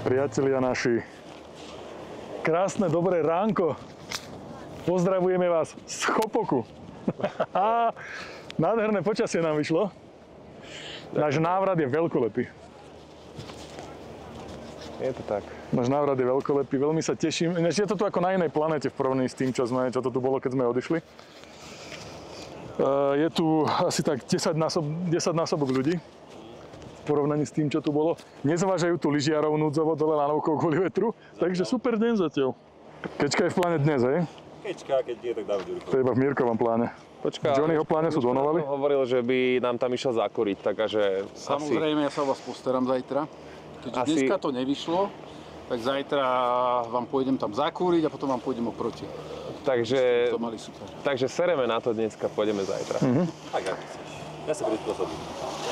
Priatelia naši, krásne dobré ránko. Pozdravujeme vás z Chopoku. Nádherné počasie nám vyšlo. Náš návrat je veľkolepý. Je to tak. Náš návrat je veľkolepý, veľmi sa teším. Ináč je to tu ako na inej planete v porovnaní s tým, čo to tu bolo, keď sme odišli. Je tu asi tak 10 násobok ľudí v porovnaní s tým, čo tu bolo. Nezvážajú tu lyžiarov núdzovo dole lanovkou kvôli vetru, takže super deň zatiaľ. Kečka je v pláne dnes, hej? Kečka, keď je, tak dáme ďurko. To je iba v Mirkovom pláne. Počká, Johnnyho pláne sú donovali? Hovoril, že by nám tam išiel zakúriť, takže Samozrejme, ja sa vás postaram zajtra. Keďže dneska to nevyšlo, tak zajtra vám pôjdem tam zakúriť a potom vám pôjdem oproti. Takže, To mali super. takže sereme na to dneska, pôjdeme zajtra. Tak, ako chceš. Ja sa prispôsobím.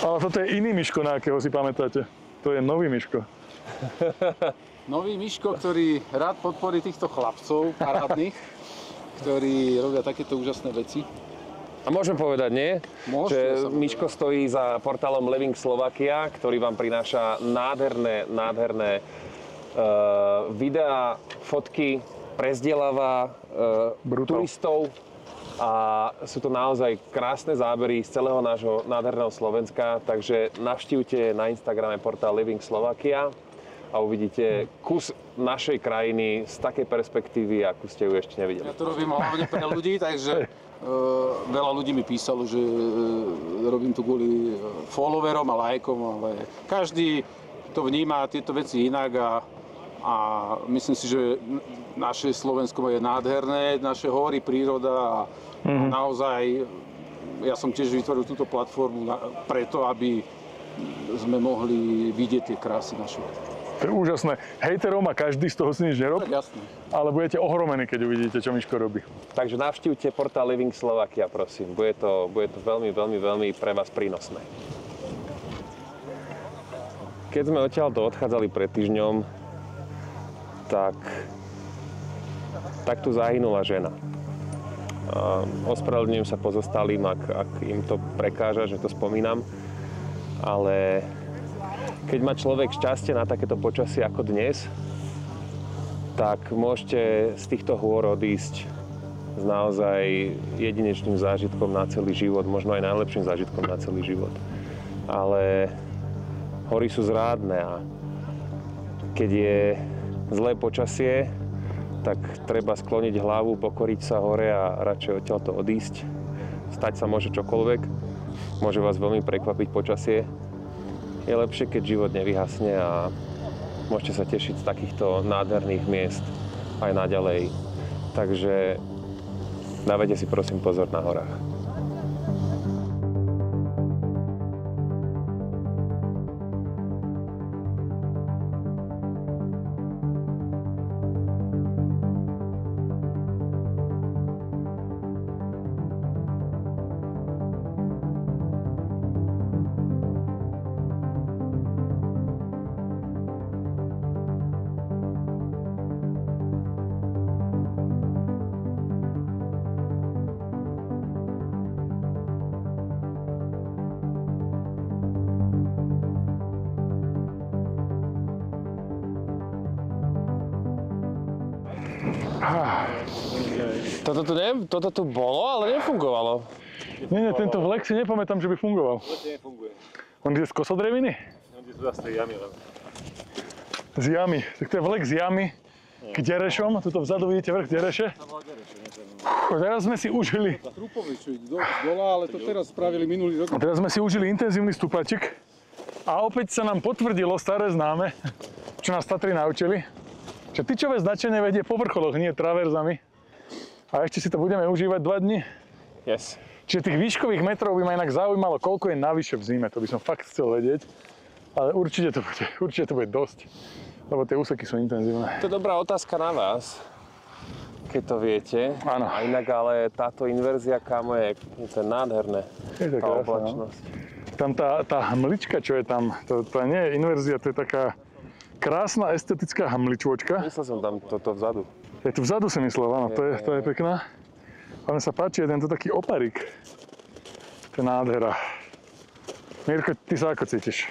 Ale toto je iný Miško, na akého si pamätáte. To je nový Miško. Nový Miško, ktorý rád podporí týchto chlapcov parádnych, ktorí robia takéto úžasné veci. A môžem povedať, nie? Môžete, že samozrejme. Miško stojí za portálom Living Slovakia, ktorý vám prináša nádherné videá, fotky, prezdieľava turistov a sú to naozaj krásne zábery z celého nášho nádherného Slovenska, takže navštívte na Instagrame portál Living Slovakia a uvidíte kus našej krajiny z takej perspektívy, akú ste ju ešte nevideli. Ja to robím hlavne pre ľudí, takže veľa ľudí mi písalo, že robím to kvôli followerom a lajkom, ale každý to vníma tieto veci inak a myslím si, že naše Slovensko je nádherné, naše hory, príroda a naozaj ja som tiež vytvoril túto platformu preto, aby sme mohli vidieť tie krásy naše. To je úžasné. Hejterov má každý, z toho si nič nerob, Tak jasné. ale budete ohromení, keď uvidíte, čo Miško robí. Takže navštívte portál Living Slovakia, prosím. Bude to veľmi pre vás prínosné. Keď sme odtiaľto odchádzali pred týždňom, tak tu zahynula žena. Ospravedlňujem sa pozostalým, ak im to prekáža, že to spomínam, ale keď má človek šťastie na takéto počasie ako dnes, tak môžete z týchto hôr odísť s naozaj jedinečným zážitkom na celý život, možno aj najlepším zážitkom na celý život. Ale hory sú zrádne a keď je zlé počasie, tak treba skloniť hlavu, pokoriť sa hore a radšej odtiaľto odísť. Stať sa môže čokoľvek, môže vás veľmi prekvapiť počasie. Je lepšie, keď život nevyhasne a môžete sa tešiť z takýchto nádherných miest aj naďalej. Takže dávajte si prosím pozor na horách. Toto tu bolo, ale nefungovalo. Nie, tento vlek si nepamätám, že by fungoval. To nefunguje. On ide z kosodreviny? On ide tu zase tej jamy len. Z jamy. Tak to je vlek z jamy k Derešom. Tuto vzadu vidíte vrch Dereše. Teraz sme si užili... Trupovič dola, ale to teraz spravili minulý rok. A teraz sme si užili intenzívny stúpačik. A opäť sa nám potvrdilo staré známe, čo nás Tatry naučili. Že tyčové značenie vedie po vrcholoch, nie traverzami. A ešte si to budeme užívať 2 dni. Yes. Čiže tých výškových metrov by ma inak zaujímalo, koľko je navyše v zime. To by som fakt chcel vedieť. Ale určite to bude dosť. Lebo tie úseky sú intenzívne. To je dobrá otázka na vás, keď to viete. Áno. A inak ale táto inverzia, kámo, je nádherné. Je to tá krásne, oblačnosť. Tam tá hmlička, čo je tam, to nie je inverzia, to je taká krásna estetická hmličôčka. Myslel som tam toto vzadu. Je tu vzadu, si myslel, áno, to je pekná. A mne sa páči, je tento taký oparík. To je nádhera. Mirko, ty sa ako cítiš?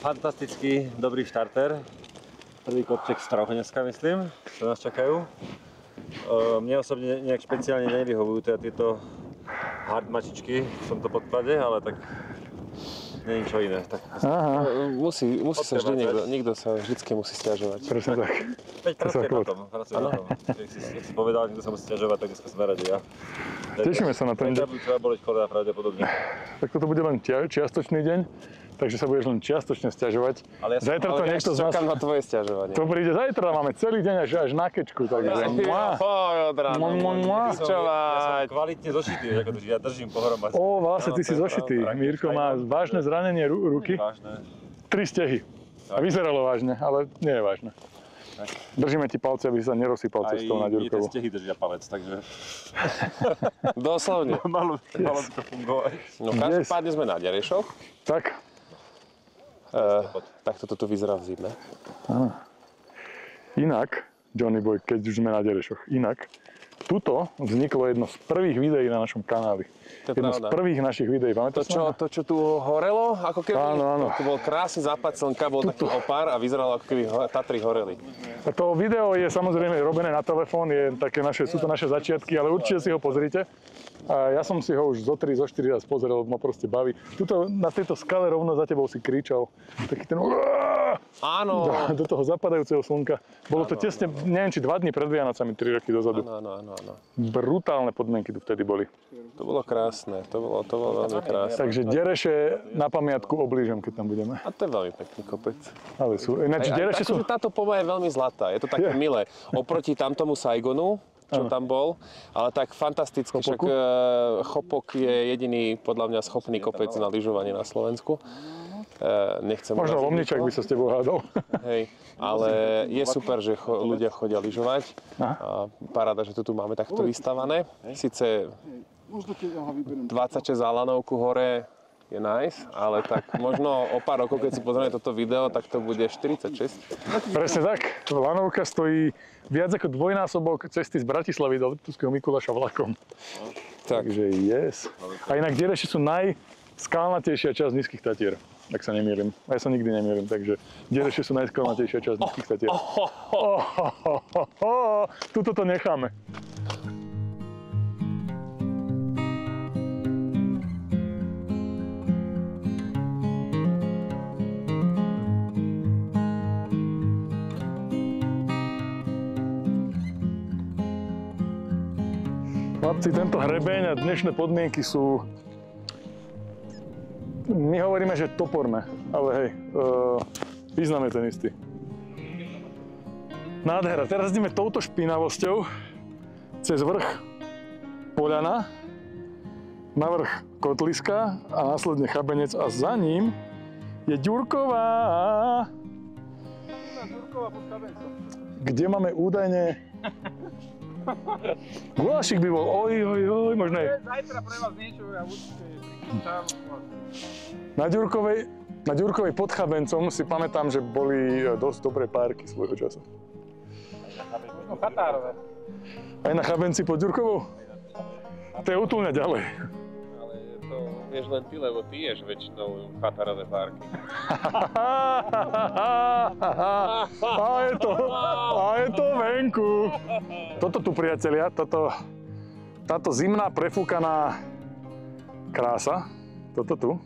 Fantastický, dobrý štarter. prvý kopček z Trauch dneska, myslím, čo nás čakajú. Mne osobne nejak špeciálne nevyhovujú teda tieto hard mačičky v tomto podklade, ale tak nie je ničo iné. Tak Musí sa vždy niekto sa vždycky musí sťažovať. Presne tak. Veď pracuje na tom, Jak si povedal, niekto sa musí sťažovať, tak dneska sme radi ja. Tešíme sa na ten deň. Treba boleť kolena pravdepodobne. Tak toto bude len čiastočný deň, takže sa budeš len čiastočne sťažovať. Ale ja Zajtra to Ale niekto z nás... čakám na tvoje sťažovanie. To príde zajtra, máme celý deň až na kečku, takže... Od rána. Mua. Ja som kvalitne zošitý, ako to, ja držím pohromade. Ó, vlastne ty si zošitý. Mirko má vážne zranenie ruky, Vážne. 3 stehy. A vyzeralo vážne, ale nie je vážne. Držíme ti palce, aby sa nerozsypal cestou na Aj tie Ďurkovu. stehy držia palec, takže Doslovne. malo by to fungovať. No každopádne sme na Ďerešoch. Tak, Tak toto tu vyzerá v zime. inak, Johnny Boy, keď už sme na Ďerešoch, inak, tuto vzniklo jedno z prvých videí na našom kanáli. To je Jedno z pravda. prvých našich videí, pamätáš? To, čo tu horelo, ako keby, Áno, áno. to bol krásny západ slnka, bol taký opár a vyzeralo, ako keby Tatry horeli. A to video je samozrejme robené na telefón, sú to naše začiatky, ale určite si ho pozrite. A ja som si ho už zo 4 raz pozrel, ma proste baví. Tuto na tejto skale rovno za tebou si kričal. Taký ten... Áno. Do toho zapadajúceho slnka. Bolo to tesne, neviem, či 2 dní pred Vianocami, 3 roky dozadu. Áno. Brutálne podmienky tu vtedy boli. To bolo krásne, to bolo veľmi krásne. Takže Dereše na pamiatku oblížem, keď tam budeme. A to je veľmi pekný kopec. Ale sú, ináč Dereše sú... Táto poma je veľmi zlatá, je to také milé. Oproti tamtomu Saigonu, čo tam bol, ale tak fantasticky, však Chopok je jediný podľa mňa schopný kopec na lyžovanie na Slovensku. Nechcem Možno uraziť Lomničak by nikoho. sa s tebou hádal. Hej, ale je super, že ľudia chodia lyžovať. A paráda, že to tu máme takto vystavané. Sice 26 Alanovku hore je nice, ale tak možno o pár rokov, keď si pozrieme toto video, tak to bude 46. Presne tak. Lanovka stojí viac ako dvojnásobok cesty z Bratislavy do Liptovského Mikuláša vlakom. Tak. Takže yes. A inak Dereše sú najskalnatejšia časť Nízkych Tatier, ak sa nemýlim. A ja sa nikdy nemýlim, takže Dereše sú najskalnatejšia časť Nízkych Tatier. Tuto to necháme. Chlapci, tento hrebeň a dnešné podmienky sú... My hovoríme, že toporné, ale hej, význam je ten istý. Nádhera. Teraz ideme touto špinavosťou cez vrch Poľana, na vrch Kotliska a následne Chabenec a za ním je Ďurková. Ďurková pod Chabencom. Kde máme údajne... Gulášik by bol, oj, možno je. Zajtra pre vás niečo, ja určite prichystám. Na Ďurkovej pod Chabencom si pamätám, že boli dosť dobré párky svojho času. Možno Chatárové. Aj na Chabenci pod Ďurkovou? To je utúľne ďalej. Ale to vieš len ty, lebo ty ješ väčšinou Chatárové párky. A je to venku. Toto tu, priatelia, táto zimná prefúkaná krása, toto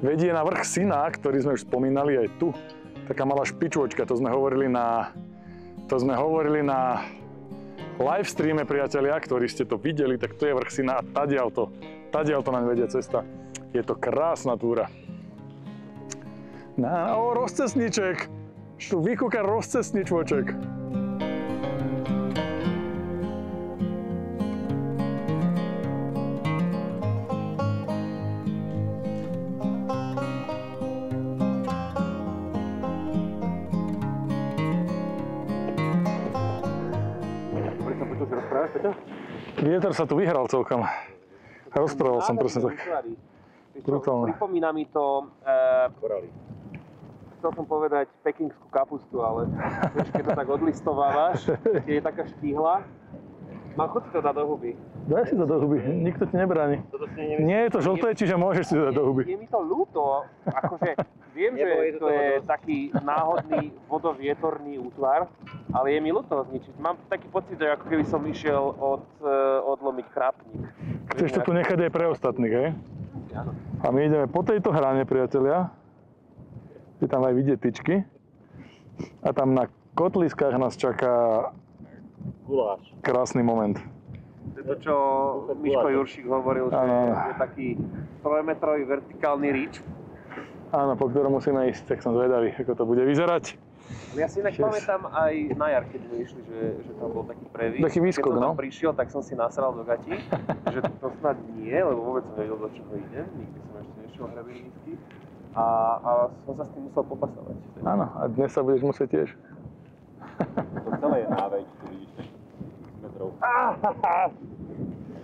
vedie na vrch Syna, ktorý sme už spomínali aj tu. Taká malá špičôčka, to sme hovorili na live streame, priatelia, ktorí ste to videli, tak to je vrch Syna a tadiaľto nám vedie cesta. Je to krásna túra. Rozcestníček. Tu vykúka rozcestníčvoček. Vietor sa tu vyhral celkom. Rozprával som presne tak. Brutálne. Pripomína mi to, chcel som povedať pekingskú kapustu, ale keď to tak odlistovávaš, je taká štíhla. Mám chuť si to dať do huby. Daj si to do huby, nikto ti nebráni. Nie je to žlté, čiže môžeš si to dať do huby. Je mi to ľúto, akože viem, že to je taký náhodný vodovietorný útvar, ale je mi ľúto ho zničiť. Mám taký pocit, že ako keby som išiel odlomiť chrápnik. Chceš to tu nechať aj pre ostatných, hej? Áno. A my ideme po tejto hrane, priatelia. Je tam aj vidieť tyčky. A tam na kotliskách nás čaká Guláš. krásny moment. To je to, čo Miško Juršík hovoril, že je taký 3-metrový vertikálny rič. Áno, po ktorom musíme ísť, tak som zvedavý, ako to bude vyzerať. Ja si inak pamätám aj na jar, keď sme išli, že tam bol taký previs. Taký výskok, keď som tam no. prišiel, tak som si nasral do gatí, že to snad nie, lebo vôbec som nevedel, do čoho idem. Nikdy som ešte nešiel hrebenícky. A som sa s tým musel popasovať. Áno, a dnes sa budeš musieť tiež. To celé je náveď, tu vidíš 5 metrov.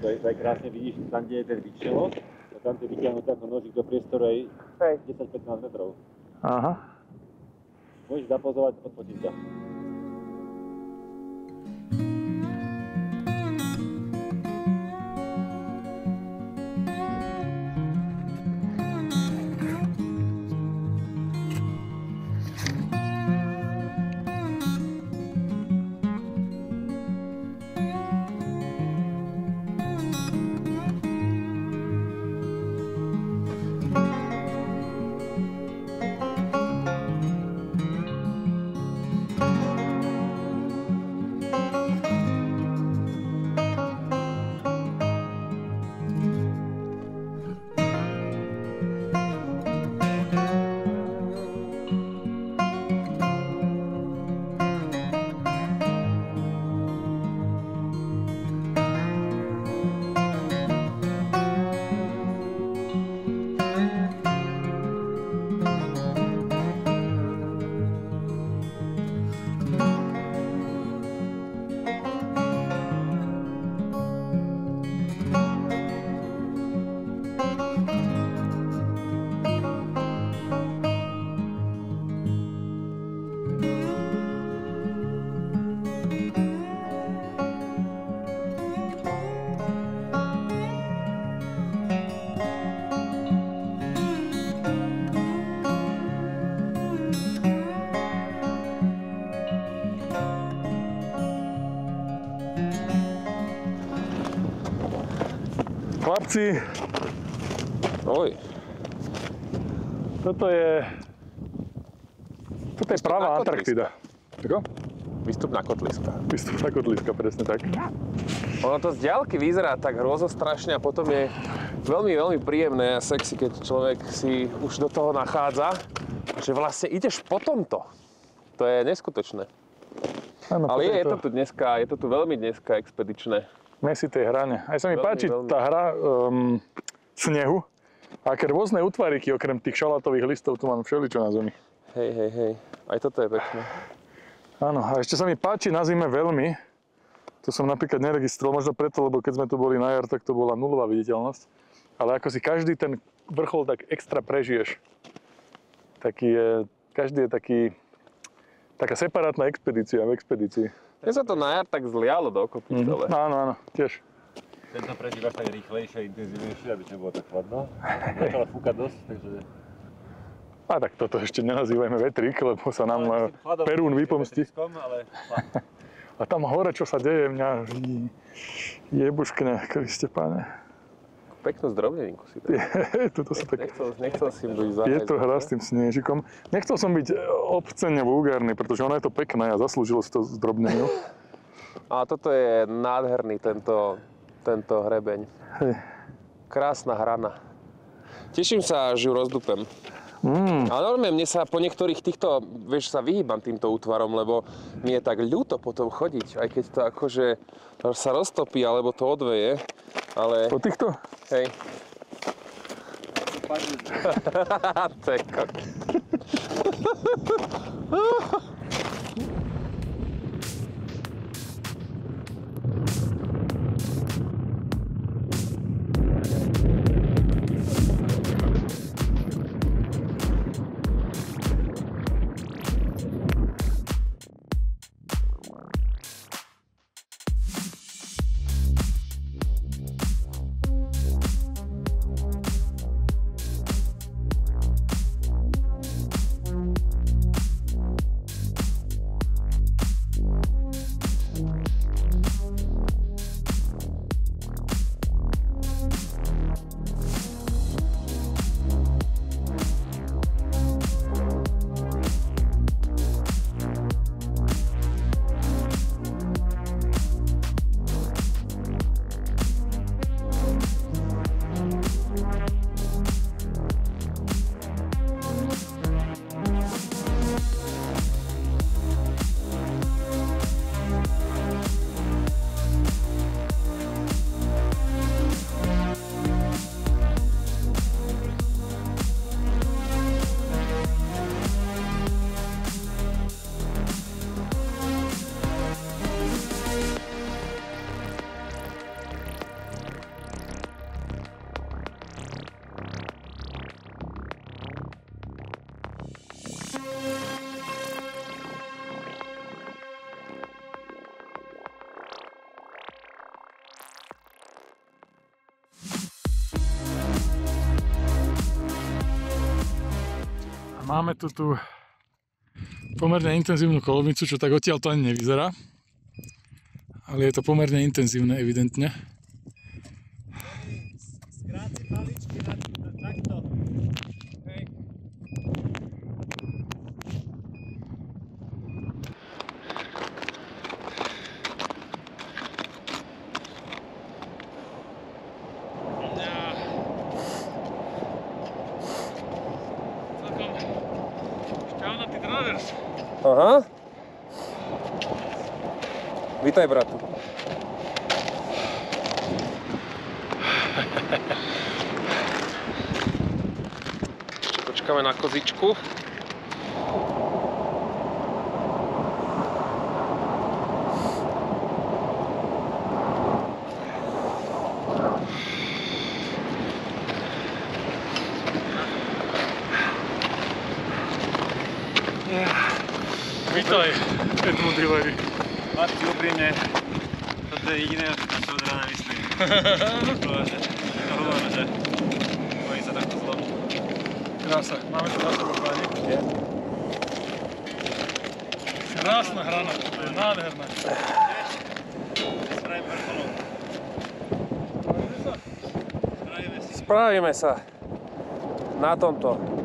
To je krásne, vidíš, tam, kde je ten vyčelok, a tam je vyťahnuté ako nožík do priestoru aj 10-15 metrov. Aha. Môžeš zapozovať, odfotiť sa. Chlapci, Oj. toto je pravá na Antarktida. Ako? Výstup na kotliska. Výstup na kotliska, presne tak. Ono to z diaľky vyzerá tak hrozostrašne a potom je veľmi, veľmi príjemné a sexy, keď človek si už do toho nachádza, že vlastne ideš po tomto. To je neskutočné. Áno, Ale je to tu veľmi dneska expedičné. Mesi tej hrane. Aj sa mi Veľmi, páči veľmi. tá hra snehu. A aké rôzne útvariky, okrem tých šalátových listov, tu mám všeličo na zemi. Hej. Aj toto je pekné. Áno, a ešte sa mi páči na zime veľmi. To som napríklad neregistroval, možno preto, lebo keď sme tu boli na jar, tak to bola nulová viditeľnosť. Ale ako si každý ten vrchol tak extra prežiješ. Každý je taká separátna expedícia v expedícii. Mne sa to na jar tak zlialo dokopy celé. Áno, tiež. Tento prežívaš tak rýchlejšie, intenzívnejšie, aby nebolo tak chladno. Začalo fúkať dosť, takže... A tak toto ešte nenazývajme vetrík, lebo sa nám Perún vypomstí. Ale... A tam hore, čo sa deje, mňa jebuškne, Kriste Páne. Peknú zdrobneninku si dal. Tuto sa tak... Nechcel si byť zahájať. Je to hra s tým snežikom. Nechcel som byť obscene vulgárny, pretože ono je to pekné a zaslúžilo si to zdrobneniu. A toto je nádherný tento hrebeň. Hej. Krásna hrana. Teším sa, že ju rozdupem. Ale normálne mne sa po niektorých týchto, vieš, sa vyhýbam týmto útvarom, lebo mi je tak ľúto potom chodiť, aj keď to akože sa roztopí, alebo to odveje, ale... Po týchto? Hej. To je kok. Máme tu pomerne intenzívnu kolovnicu, čo tak odtiaľ to ani nevyzerá. Ale je to pomerne intenzívne, evidentne. Skrát si paličky na takto. Hej. Celkom šťavnatý travers. Aha. Vítaj, bratu. Počkáme na kozičku. Vítaj, Edmund Hillary. Marci, úprimne, toto je jediné, čo od rána myslím. Hovorím, že bojím sa takto zlom. Krása, máme to za sebou, páni. Krásna hrana, to je nádherná. Spravíme vrcholom. Spravíme si. Spravíme sa na tomto.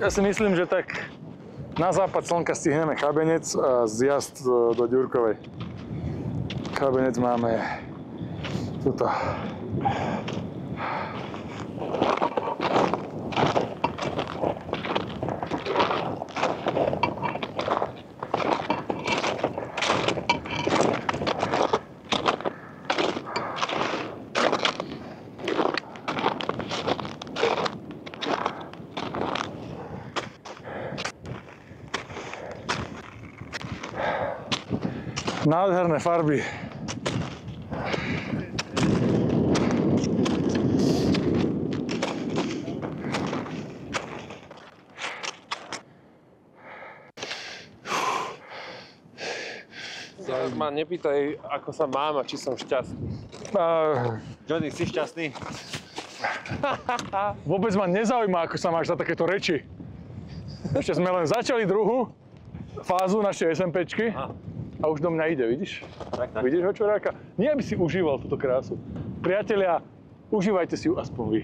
Ja si myslím, že tak na západ slnka stihneme Chabenec a zjazd do Ďurkovej. Chabenec máme tuto. Nádherné farby. Teraz ma nepýtaj, ako sa mám a či som šťastný. Johnny, si šťastný? Vôbec ma nezaujíma, ako sa máš za takéto reči. Ešte sme len začali druhú fázu našej SMPčky a už do mňa ide, vidíš? Tak. Vidíš ho, čuráka? Nie, aby si užíval túto krásu. Priatelia, užívajte si ju aspoň vy.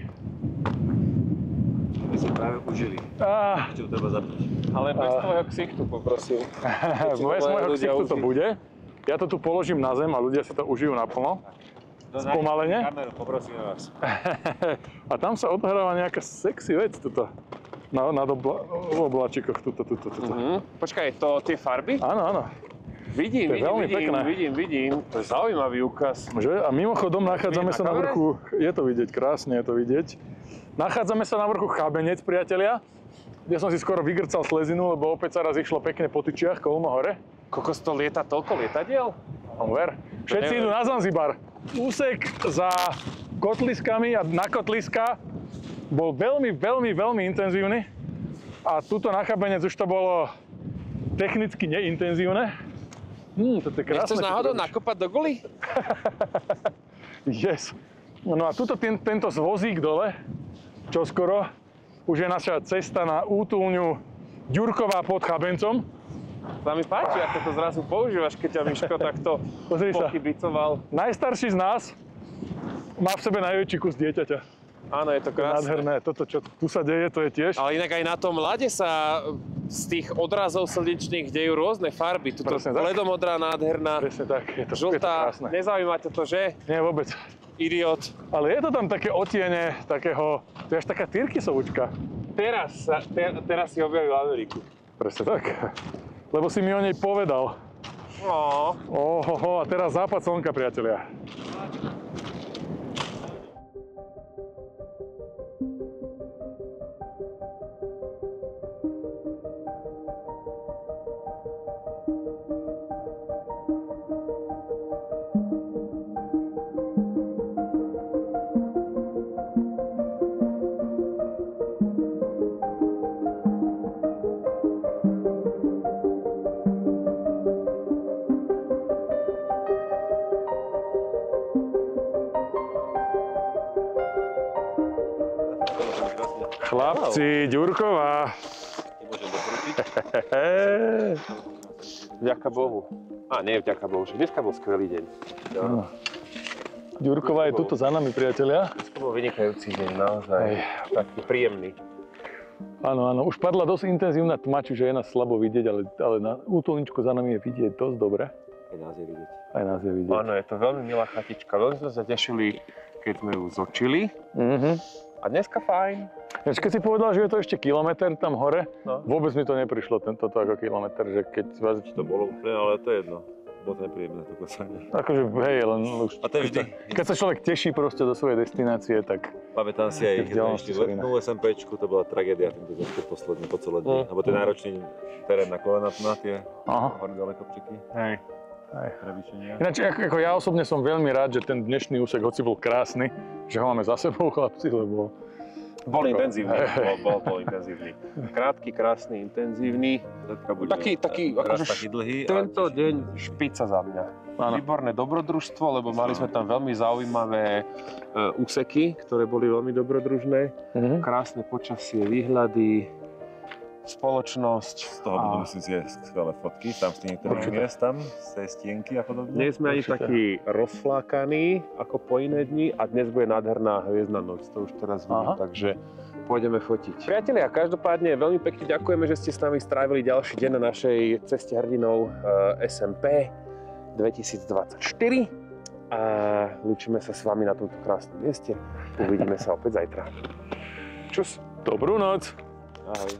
My si práve užili. Ešte to treba zapnúť. Ale bez tvojho ksichtu poprosím. Bez môjho ksichtu to bude. Ja to tu položím na zem a ľudia si to užijú naplno. Spomalene. Kameru, poprosím vás. A tam sa odhráva nejaká sexy vec tuto. Na obláčikoch tuto. Počkaj, to tie farby? Áno, áno. Vidím, To je veľmi pekné. vidím. To je zaujímavý úkaz. Že? A mimochodom nachádzame sa na kamere? vrchu, je to vidieť, krásne je to vidieť. Nachádzame sa na vrchu Chabenec, priatelia, kde som si skoro vygrcal slezinu, lebo opäť sa raz išlo pekne po tyčiach kolmo hore. Kokos, to lieta toľko lietadiel? Ver. Všetci idú na Zanzibar. Úsek za kotliskami a na kotliska bol veľmi intenzívny. A tuto na Chabenec už to bolo technicky neintenzívne. Toto je krásne. Nechceš náhodou nakopať do guly? Yes. No a tuto tento zvozík dole, čoskoro, už je naša cesta na útulňu Ďurková pod Chabencom. Sa mi páči, ako to zrazu používaš, keď ťa Miško takto Pozri sa. pochybicoval. Najstarší z nás má v sebe najväčší kus dieťaťa. Áno, je to krásne. Nádherné. Toto, čo tu sa deje, to je tiež. Ale inak aj na tom ľade sa z tých odrazov slnečných dejú rôzne farby. Tuto Presne tak. bledomodrá, nádherná, Presne tak, je to žltá. krásne. Nezaujíma ťa to, že? Nie, vôbec. Idiot. Ale je to tam také otiene, takého, to je až taká tyrkysovúčka. Teraz si objavil Ameriku. Presne tak. Lebo si mi o nej povedal. No. Ohoho, a teraz západ slnka, priatelia. Chlapci, Ďurková. Vďaka Bohu. Nie vďaka Bohu, že dneska bol skvelý deň. Ďurková je tuto za nami, priatelia. To bol vynikajúci deň, naozaj. Taký príjemný. Áno, áno, už padla dosť intenzívna tma, čiže je nás slabo vidieť, ale na útulničku za nami je vidieť dosť dobre. Aj nás je vidieť. Aj nás je vidieť. Áno, je to veľmi milá chatička. Veľmi sme sa tešili, keď sme ju zočili. A dneska fajn. Keď si povedal, že je to ešte kilometr tam hore, No. vôbec mi to neprišlo, toto ako kilometr, že keď vás... To bolo úplne, ale to je jedno. Bolo to nepríjemné, to klesanie. Akože, hej, len už... A to je vždy. Keď sa človek teší proste do svojej destinácie, tak... Pamätám si aj, keď sme Vzdialenosti išli sú iné. letnú SMPčku, to bola tragédia, tento zaspieť posledný po celé dni. Lebo to je náročný terén na kolena, na tie Aha. hore-dole kopčeky. Hej. Prevýšenia. Ináč, ako ja osobne som veľmi rád, že ten dnešný úsek, hoci bol krásny, že ho máme za sebou, chlapci, lebo... Bol intenzívny. Bol intenzívny. Krátky, krásny, intenzívny. Taký akože taký dlhý. tento deň špica za mňa. Áno. Výborné dobrodružstvo, lebo mali sme tam veľmi zaujímavé úseky, ktoré boli veľmi dobrodružné. Krásne počasie, výhľady, spoločnosť. Z toho budú myslím si skvelé fotky, tam z tých niektorých miest, tam, z tej stienky a podobne. Nie sme ani takí rozflákaní ako po iné dni a dnes bude nádherná hviezdna noc, to už teraz vidím, takže pôjdeme fotiť. Priatelia, každopádne veľmi pekne ďakujeme, že ste s nami strávili ďalší deň na našej ceste hrdinov SMP 2024 a lúčime sa s vami na tomto krásnom mieste. Uvidíme sa opäť zajtra. Čus. Dobrú noc. Ahoj.